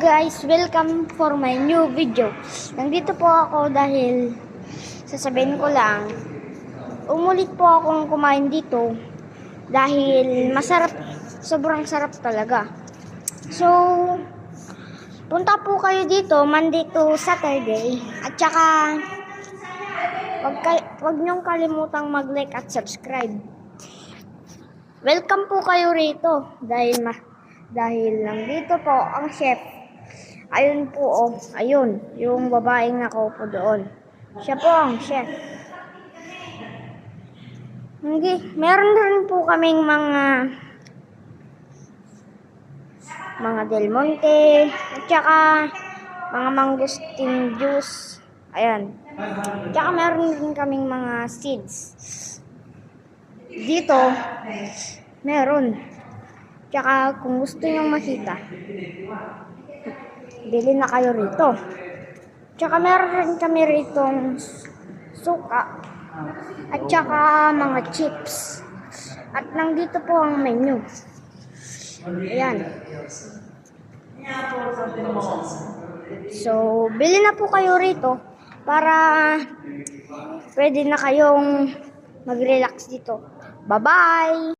guys, welcome for my new video. Nandito po ako dahil sasabihin ko lang, umulit po akong kumain dito dahil masarap, sobrang sarap talaga. So, punta po kayo dito Monday to Saturday at saka wag niyong kalimutang mag-like at subscribe. Welcome po kayo rito dahil nandito po ang chef. Ayun po, oh, ayun, yung babaeng nakaupo doon. Siya po ang chef. Hindi, meron rin po kaming mga Del Monte, at saka mga mangosteen juice. Ayan. At saka meron rin kaming mga seeds. Dito, meron. Tsaka kung gusto nyong makita, bili na kayo rito. Tsaka meron rin kami ritong suka at tsaka mga chips. At nandito po ang menu. Ayan. So, bili na po kayo rito para pwede na kayong mag-relax dito. Bye-bye!